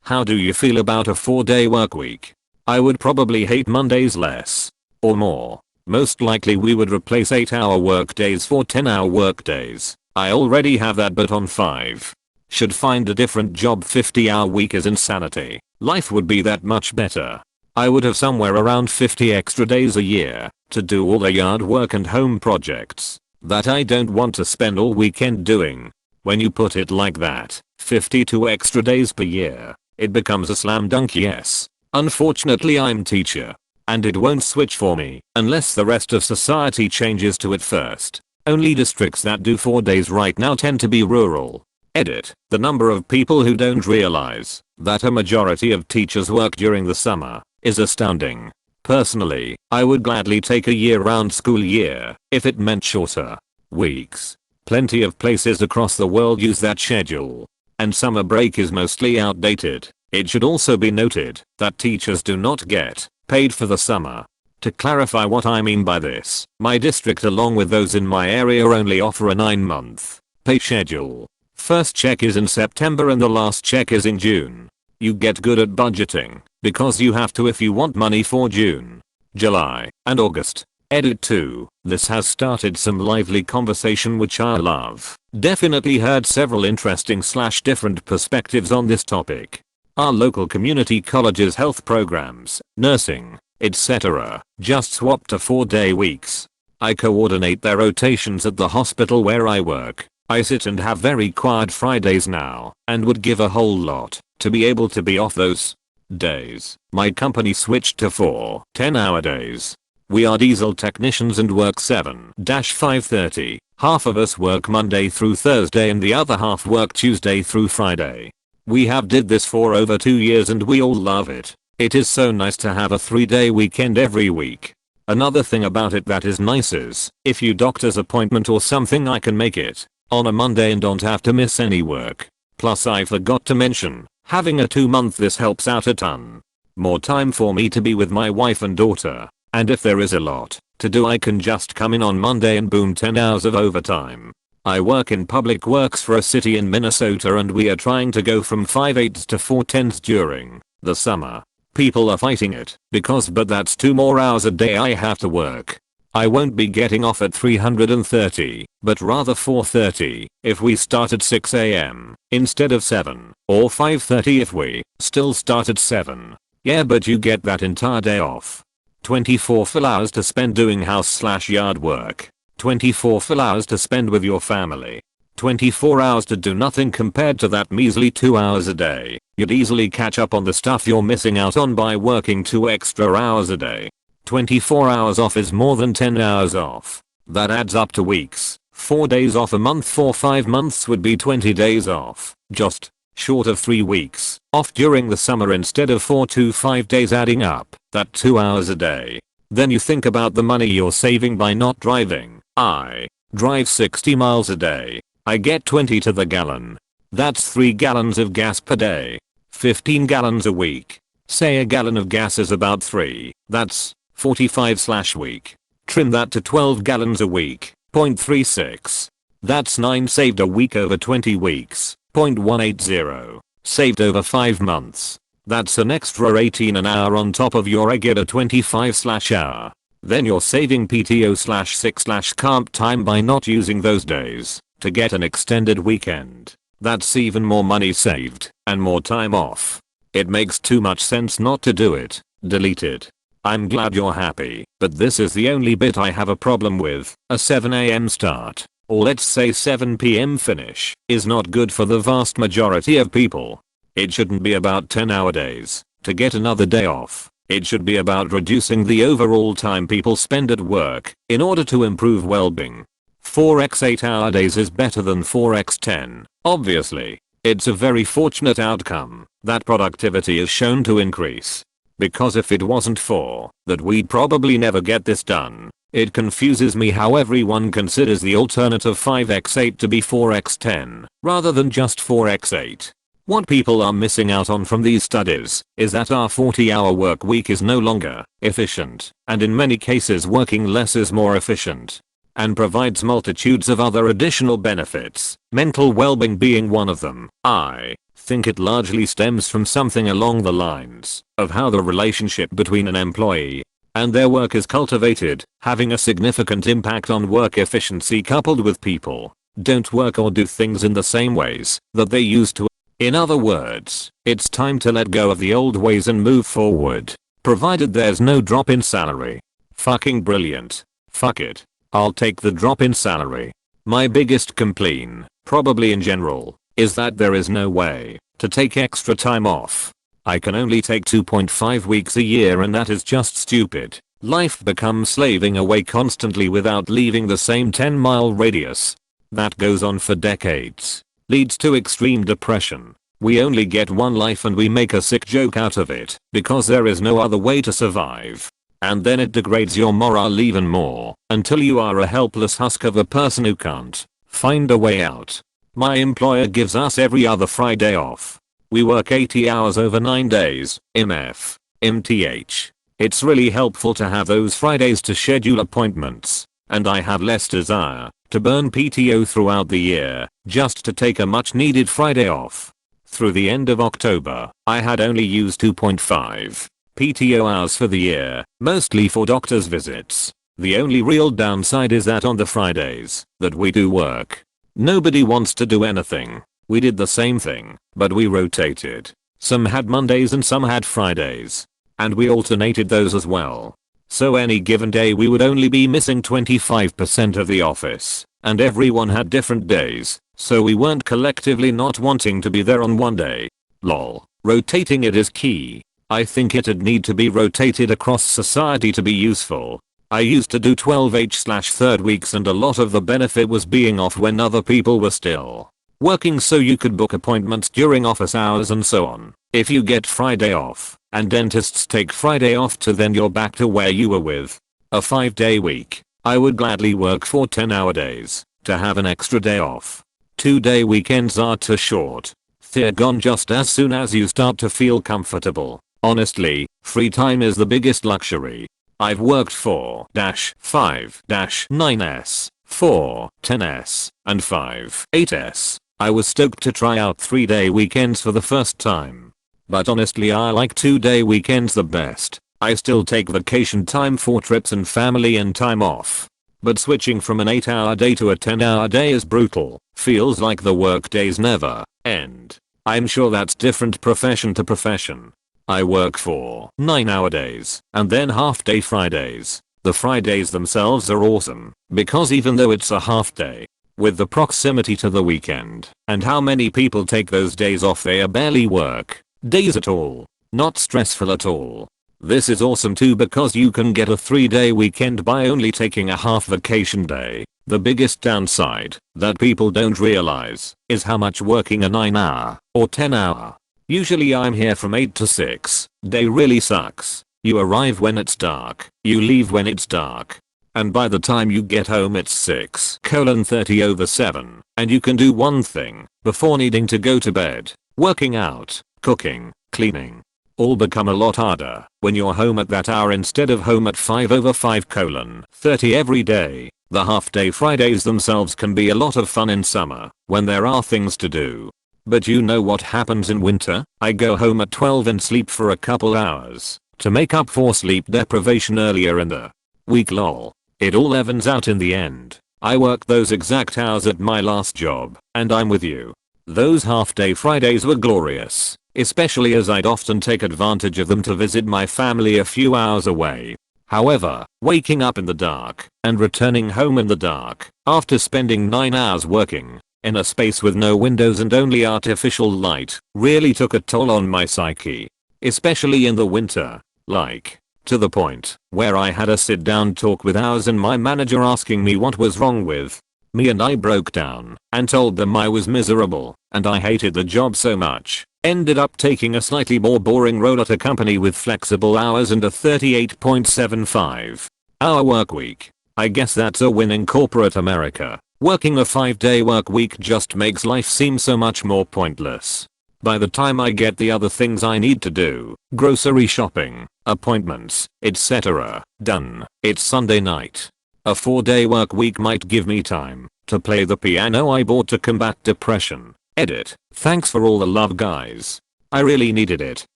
How do you feel about a 4-day work week? I would probably hate Mondays less. Or more. Most likely we would replace 8-hour work days for 10-hour work days. I already have that but on 5. Should find a different job. 50-hour week is insanity. Life would be that much better. I would have somewhere around 50 extra days a year to do all the yard work and home projects that I don't want to spend all weekend doing. When you put it like that, 52 extra days per year, it becomes a slam dunk yes. Unfortunately I'm teacher. And it won't switch for me unless the rest of society changes to it first. Only districts that do 4 days right now tend to be rural. Edit. The number of people who don't realize that a majority of teachers work during the summer is astounding. Personally, I would gladly take a year-round school year if it meant shorter weeks. Plenty of places across the world use that schedule. And summer break is mostly outdated. It should also be noted that teachers do not get paid for the summer. To clarify what I mean by this, my district along with those in my area only offer a 9-month pay schedule. First check is in September and the last check is in June. You get good at budgeting because you have to if you want money for June, July, and August. Edit 2. This has started some lively conversation which I love. Definitely heard several interesting / different perspectives on this topic. Our local community colleges health programs, nursing, etc. just swapped to 4-day weeks. I coordinate their rotations at the hospital where I work. I sit and have very quiet Fridays now and would give a whole lot to be able to be off those days. My company switched to 4 10-hour days. We are diesel technicians and work 7-5:30. Half of us work Monday through Thursday and the other half work Tuesday through Friday. We have did this for over 2 years and we all love it. It is so nice to have a 3-day weekend every week. Another thing about it that is nice is, if you doctor's appointment or something I can make it on a Monday and don't have to miss any work. Plus I forgot to mention, having a 2-month this helps out a ton. More time for me to be with my wife and daughter. And if there is a lot to do I can just come in on Monday and boom 10 hours of overtime. I work in public works for a city in Minnesota and we are trying to go from 5/8s to 4/10s during the summer. People are fighting it but that's 2 more hours a day I have to work. I won't be getting off at 3:30, but rather 4:30 if we start at 6 AM instead of 7 or 5:30 if we still start at 7. Yeah, but you get that entire day off. 24 full hours to spend doing house / yard work. 24 full hours to spend with your family. 24 hours to do nothing compared to that measly 2 hours a day. You'd easily catch up on the stuff you're missing out on by working 2 extra hours a day. 24 hours off is more than 10 hours off. That adds up to weeks. 4 days off a month for 5 months would be 20 days off. Just short of 3 weeks off during the summer instead of 4 to 5 days adding up. That 2 hours a day. Then you think about the money you're saving by not driving. I drive 60 miles a day. I get 20 to the gallon. That's 3 gallons of gas per day. 15 gallons a week. Say a gallon of gas is about 3. That's 45/week. Trim that to 12 gallons a week. 0.36. That's 9 saved a week over 20 weeks. 0.180. Saved over 5 months. That's an extra 18 an hour on top of your regular 25/hour. Then you're saving PTO/sick/comp time by not using those days to get an extended weekend. That's even more money saved and more time off. It makes too much sense not to do it. Delete it. I'm glad you're happy, but this is the only bit I have a problem with. A 7 AM start, or let's say 7 PM finish, is not good for the vast majority of people. It shouldn't be about 10-hour days to get another day off. It should be about reducing the overall time people spend at work in order to improve well-being. 4x 8-hour days is better than 4x 10, obviously. It's a very fortunate outcome that productivity is shown to increase. Because if it wasn't for that we'd probably never get this done. It confuses me how everyone considers the alternative 5x8 to be 4x10 rather than just 4x8. What people are missing out on from these studies is that our 40-hour work week is no longer efficient, and in many cases working less is more efficient and provides multitudes of other additional benefits, mental well-being being one of them. I think it largely stems from something along the lines of how the relationship between an employee and their work is cultivated, having a significant impact on work efficiency coupled with people don't work or do things in the same ways that they used to. In other words, it's time to let go of the old ways and move forward, provided there's no drop in salary. Fucking brilliant. Fuck it. I'll take the drop in salary. My biggest complaint, probably in general, is that there is no way to take extra time off. I can only take 2.5 weeks a year and that is just stupid. Life becomes slaving away constantly without leaving the same 10-mile radius. That goes on for decades. Leads to extreme depression. We only get one life and we make a sick joke out of it because there is no other way to survive. And then it degrades your morale even more until you are a helpless husk of a person who can't find a way out. My employer gives us every other Friday off. We work 80 hours over 9 days, MTH. It's really helpful to have those Fridays to schedule appointments, and I have less desire to burn PTO throughout the year just to take a much needed Friday off. Through the end of October, I had only used 2.5 PTO hours for the year, mostly for doctor's visits. The only real downside is that on the Fridays that we do work, nobody wants to do anything. We did the same thing, but we rotated. Some had Mondays and some had Fridays. And we alternated those as well. So any given day we would only be missing 25% of the office, and everyone had different days, so we weren't collectively not wanting to be there on one day. Lol. Rotating it is key. I think it'd need to be rotated across society to be useful. I used to do 12H/3 weeks and a lot of the benefit was being off when other people were still working so you could book appointments during office hours and so on. If you get Friday off, and dentists take Friday off too, then you're back to where you were with a 5-day week. I would gladly work 4 10-hour days to have an extra day off. 2-day weekends are too short. They're gone just as soon as you start to feel comfortable. Honestly, free time is the biggest luxury. I've worked 4-5-9s, 4-10s, and 5-8s. I was stoked to try out 3-day weekends for the first time. But honestly I like 2-day weekends the best. I still take vacation time for trips and family and time off. But switching from an 8-hour day to a 10-hour day is brutal. Feels like the work days never end. I'm sure that's different profession to profession. I work 4 9-hour days and then half-day Fridays. The Fridays themselves are awesome because even though it's a half day, with the proximity to the weekend and how many people take those days off, they are barely work days at all. Not stressful at all. This is awesome too because you can get a 3-day weekend by only taking a half vacation day. The biggest downside that people don't realize is how much working a 9-hour or 10-hour, usually I'm here from 8 to 6, day really sucks. You arrive when it's dark, you leave when it's dark, and by the time you get home it's 6:30 and you can do one thing before needing to go to bed. Working out, cooking, cleaning, all become a lot harder when you're home at that hour instead of home at 5:30 every day. The half-day Fridays themselves can be a lot of fun in summer when there are things to do. But you know what happens in winter? I go home at 12 and sleep for a couple hours to make up for sleep deprivation earlier in the week. Lol. It all evens out in the end. I worked those exact hours at my last job, and I'm with you. Those half-day Fridays were glorious, especially as I'd often take advantage of them to visit my family a few hours away. However, waking up in the dark and returning home in the dark after spending 9 hours working in a space with no windows and only artificial light really took a toll on my psyche, especially in the winter, like to the point where I had a sit-down talk with ours and my manager asking me what was wrong with me, and I broke down and told them I was miserable and I hated the job so much. Ended up taking a slightly more boring role at a company with flexible hours and a 38.75-hour work week. I guess that's a win in corporate America. Working a 5-day work week just makes life seem so much more pointless. By the time I get the other things I need to do, grocery shopping, appointments, etc., done, it's Sunday night. A 4-day work week might give me time to play the piano I bought to combat depression, Edit. Thanks for all the love guys. I really needed it.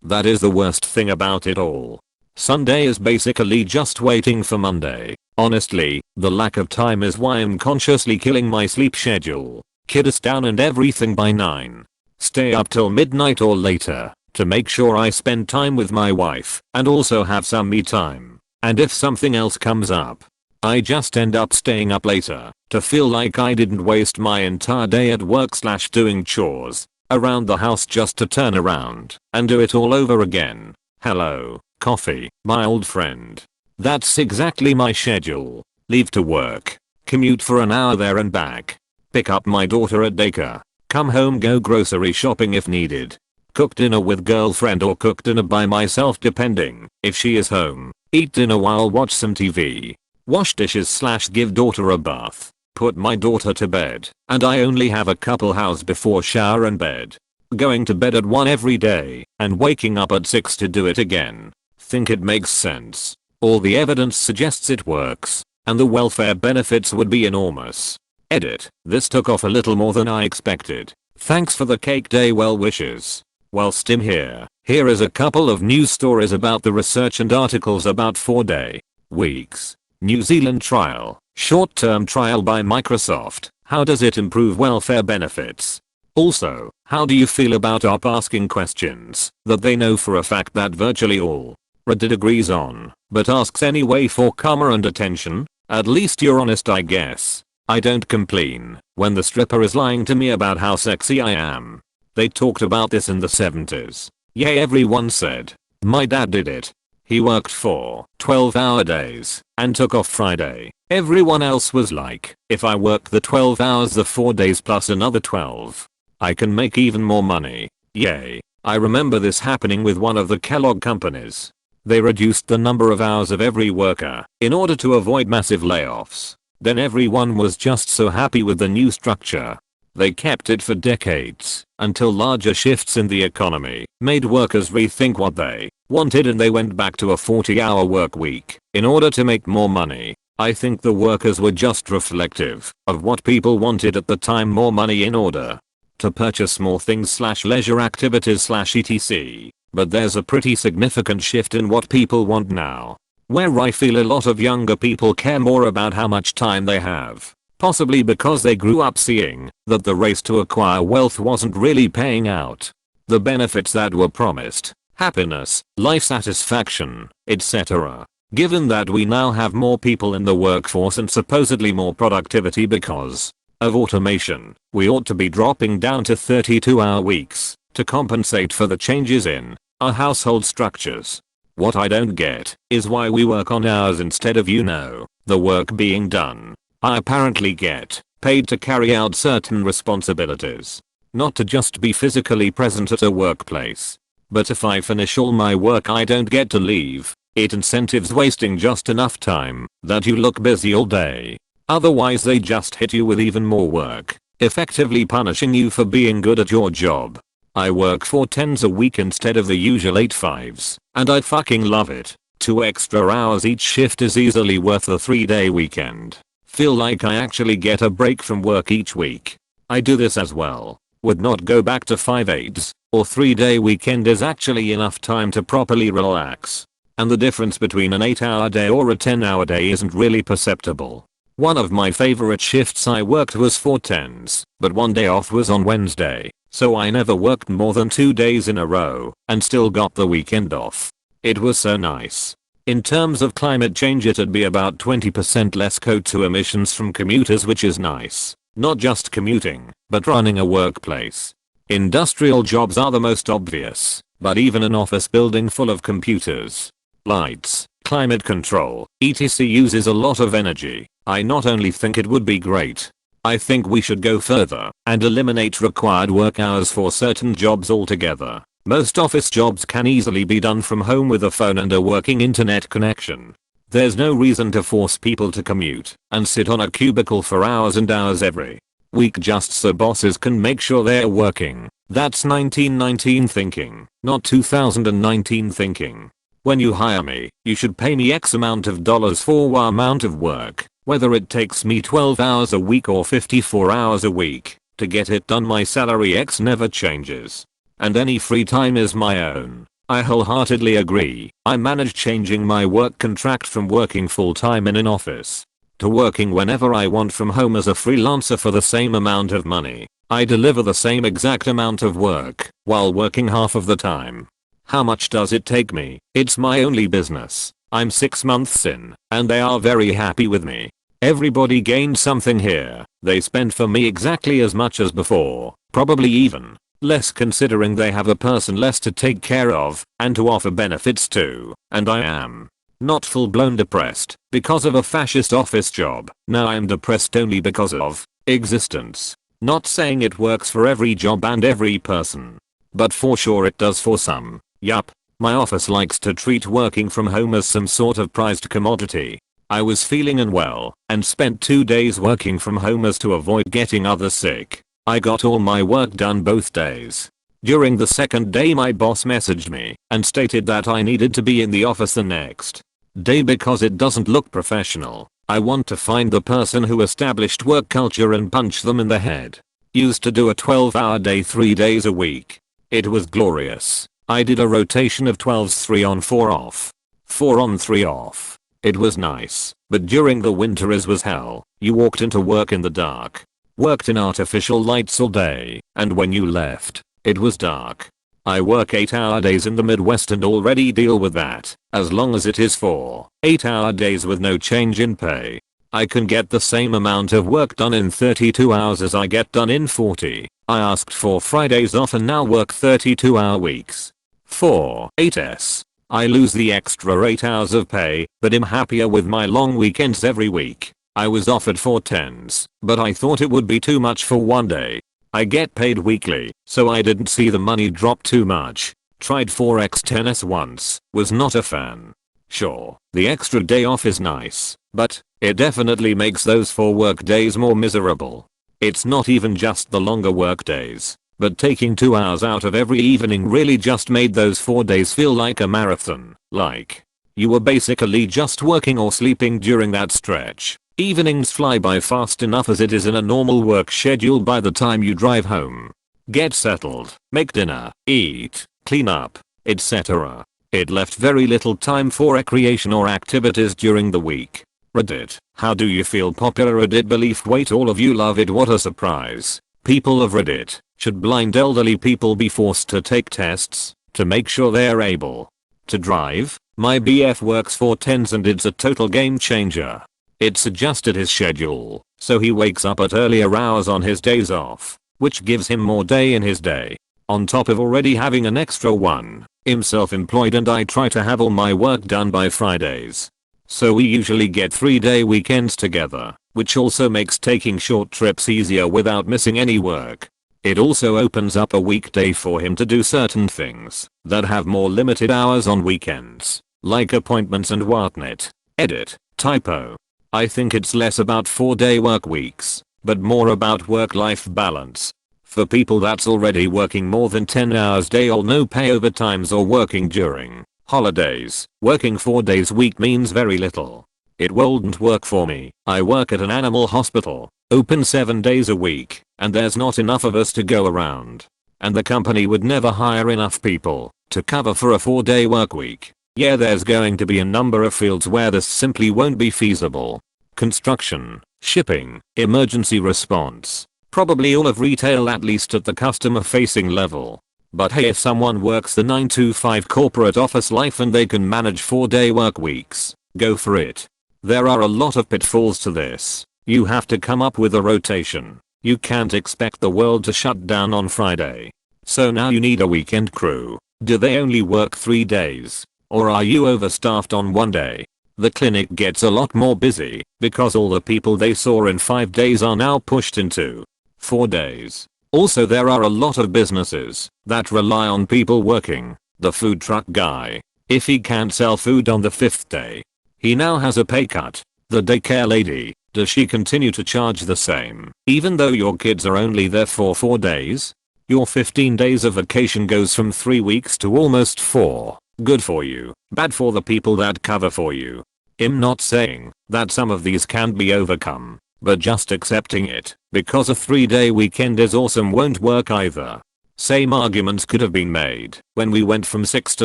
That is the worst thing about it all. Sunday is basically just waiting for Monday. Honestly, the lack of time is why I'm consciously killing my sleep schedule. Kid is down and everything by 9. Stay up till midnight or later to make sure I spend time with my wife and also have some me time. And if something else comes up, I just end up staying up later to feel like I didn't waste my entire day at work/doing chores around the house just to turn around and do it all over again. Hello, coffee, my old friend. That's exactly my schedule. Leave to work, commute for an hour there and back, pick up my daughter at daycare, come home, go grocery shopping if needed, cook dinner with girlfriend or cook dinner by myself depending if she is home, eat dinner while watch some TV, wash dishes/give daughter a bath, put my daughter to bed, and I only have a couple hours before shower and bed. Going to bed at 1 every day and waking up at 6 to do it again. Think it makes sense. All the evidence suggests it works, and the welfare benefits would be enormous. Edit. This took off a little more than I expected. Thanks for the cake day well wishes. Whilst I'm here is a couple of news stories about the research and articles about 4-day weeks. New Zealand trial. Short-term trial by Microsoft. How does it improve welfare benefits? Also, how do you feel about ARP asking questions that they know for a fact that virtually all Reddit agrees on, but asks anyway for karma and attention? At least you're honest, I guess. I don't complain when the stripper is lying to me about how sexy I am. They talked about this in the 70s. Yay, everyone said. My dad did it. He worked for 12-hour days and took off Friday. Everyone else was like, if I work the 12 hours the 4 days plus another 12, I can make even more money. Yay. I remember this happening with one of the Kellogg companies. They reduced the number of hours of every worker in order to avoid massive layoffs. Then everyone was just so happy with the new structure. They kept it for decades until larger shifts in the economy made workers rethink what they wanted and they went back to a 40-hour work week in order to make more money. I think the workers were just reflective of what people wanted at the time, more money in order to purchase more things/leisure activities/etc. But there's a pretty significant shift in what people want now, where I feel a lot of younger people care more about how much time they have. Possibly because they grew up seeing that the race to acquire wealth wasn't really paying out. The benefits that were promised, happiness, life satisfaction, etc. Given that we now have more people in the workforce and supposedly more productivity because of automation, we ought to be dropping down to 32-hour weeks to compensate for the changes in our household structures. What I don't get is why we work on hours instead of the work being done. I apparently get paid to carry out certain responsibilities, not to just be physically present at a workplace. But if I finish all my work I don't get to leave. It incentives wasting just enough time that you look busy all day. Otherwise they just hit you with even more work, effectively punishing you for being good at your job. I work 4 10s a week instead of the usual 8 5s, and I fucking love it. 2 extra hours each shift is easily worth a 3-day weekend. Feel like I actually get a break from work each week. I do this as well. Would not go back to 5 8s, or 3-day weekend is actually enough time to properly relax. And the difference between an 8-hour day or a 10-hour day isn't really perceptible. One of my favorite shifts I worked was 4 10s, but one day off was on Wednesday, so I never worked more than 2 days in a row and still got the weekend off. It was so nice. In terms of climate change it'd be about 20% less CO2 emissions from commuters, which is nice. Not just commuting, but running a workplace. Industrial jobs are the most obvious, but even an office building full of computers, lights, climate control, etc. uses a lot of energy. I not only think it would be great, I think we should go further and eliminate required work hours for certain jobs altogether. Most office jobs can easily be done from home with a phone and a working internet connection. There's no reason to force people to commute and sit on a cubicle for hours and hours every week just so bosses can make sure they're working. That's 1919 thinking, not 2019 thinking. When you hire me, you should pay me X amount of dollars for Y amount of work, whether it takes me 12 hours a week or 54 hours a week. To get it done my salary X never changes. And any free time is my own. I wholeheartedly agree. I managed changing my work contract from working full time in an office to working whenever I want from home as a freelancer for the same amount of money. I deliver the same exact amount of work while working half of the time. How much does it take me? It's my only business. I'm 6 months in, and they are very happy with me. Everybody gained something here. They spend for me exactly as much as before, probably even less considering they have a person less to take care of and to offer benefits to, and I am not full-blown depressed because of a fascist office job. Now I'm depressed only because of existence. Not saying it works for every job and every person, but for sure it does for some. Yup, my office likes to treat working from home as some sort of prized commodity. I was feeling unwell and spent 2 days working from home as to avoid getting others sick. I got all my work done both days. During the second day my boss messaged me and stated that I needed to be in the office the next day because it doesn't look professional. I want to find the person who established work culture and punch them in the head. Used to do a 12-hour day 3 days a week. It was glorious. I did a rotation of 12s 3 on 4 off. 4 on 3 off. It was nice, but during the winter as was hell. You walked into work in the dark. Worked in artificial lights all day, and when you left, it was dark. I work 8-hour days in the Midwest and already deal with that, as long as it is 4 8-hour days with no change in pay. I can get the same amount of work done in 32 hours as I get done in 40. I asked for Fridays off and now work 32-hour weeks. 4 8s. I lose the extra 8 hours of pay, but am happier with my long weekends every week. I was offered 4 10s, but I thought it would be too much for one day. I get paid weekly, so I didn't see the money drop too much. Tried 4x10s once, was not a fan. Sure, the extra day off is nice, but it definitely makes those 4 work days more miserable. It's not even just the longer work days, but taking 2 hours out of every evening really just made those 4 days feel like a marathon. Like you were basically just working or sleeping during that stretch. Evenings fly by fast enough as it is in a normal work schedule by the time you drive home, get settled, make dinner, eat, clean up, etc. It left very little time for recreation or activities during the week. Reddit, how do you feel? Popular Reddit belief. Wait, all of you love it, what a surprise. People of Reddit, should blind elderly people be forced to take tests to make sure they're able to drive? My BF works 4 10s and it's a total game changer. It's adjusted his schedule, so he wakes up at earlier hours on his days off, which gives him more day in his day, on top of already having an extra one. I'm self-employed and I try to have all my work done by Fridays. So we usually get 3-day weekends together, which also makes taking short trips easier without missing any work. It also opens up a weekday for him to do certain things that have more limited hours on weekends, like appointments and whatnot. Edit, typo. I think it's less about 4-day work weeks, but more about work-life balance. For people that's already working more than 10 hours day or no pay overtimes or working during holidays, working 4 days a week means very little. It wouldn't work for me. I work at an animal hospital, open 7 days a week, and there's not enough of us to go around. And the company would never hire enough people to cover for a 4-day work week. Yeah, there's going to be a number of fields where this simply won't be feasible. Construction, shipping, emergency response. Probably all of retail, at least at the customer facing level. But hey, if someone works the 9 to 5 corporate office life and they can manage 4-day work weeks, go for it. There are a lot of pitfalls to this. You have to come up with a rotation. You can't expect the world to shut down on Friday. So now you need a weekend crew. Do they only work 3 days? Or are you overstaffed on one day? The clinic gets a lot more busy because all the people they saw in 5 days are now pushed into 4 days. Also, there are a lot of businesses that rely on people working. The food truck guy, if he can't sell food on the 5th day, he now has a pay cut. The daycare lady, does she continue to charge the same even though your kids are only there for 4 days? Your 15 days of vacation goes from 3 weeks to almost 4. Good for you, bad for the people that cover for you. I'm not saying that some of these can't be overcome. but just accepting it because a 3-day weekend is awesome won't work either. Same arguments could have been made when we went from 6 to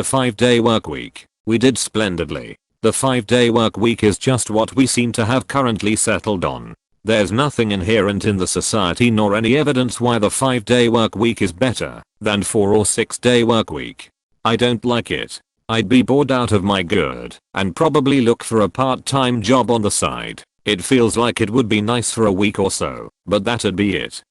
5-day work week. We did splendidly. The 5-day work week is just what we seem to have currently settled on. There's nothing inherent in the society nor any evidence why the 5-day work week is better than 4 or 6-day work week. I don't like it. I'd be bored out of my gourd and probably look for a part-time job on the side. It feels like it would be nice for a week or so, but that'd be it.